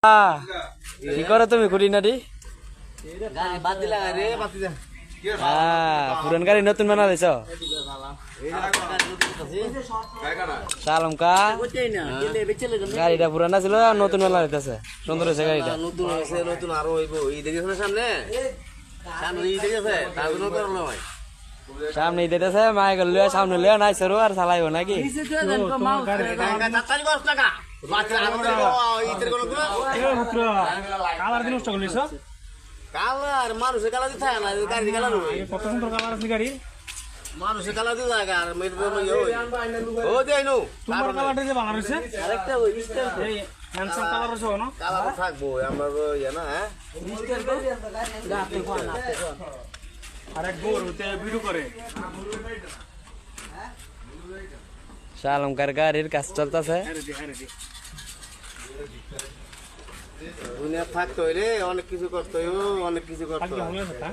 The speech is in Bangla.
কি করো তুমি খুঁটিনাটি? পুরান গাড়ি নতুন বানাইছ? সালাম কা গাড়িটা পুরানা ছিল নতুন বানাইতেছে, সুন্দর হয়েছে গাড়িটা। নতুন হয়েছে, নতুন আরো হইব। ঈদ দেখেছে সামনে, সামনে ঈদ দেখেছে, তার জন্য করলো ভাই। সামনে দিতেছে মাই গেল সামনে লিয়া নাই সরু আর চালাইব নাকি? কালার মানুষের কালার দিতে না, গাড়ি কালার কত সুন্দর কালার আছে গাড়ি, মানুষের কালার দিতে থাকে। আর ও দেয় নো তোমার কালারটা যে ভালো হয়েছে, আরেকটা এই হ্যান্ডসাম কালার আছে না? কালার থাকবো আমরা ইয়ে না। হ্যাঁ, আর এক গোর হতে ভিডিও করে সালামকার গাড়ির কাজ চলতেছে। দুনিয়া থাকতে হইলে অনেক কিছু করতে হইব, অনেক কিছু করতে থাকলে হয়। হবে না।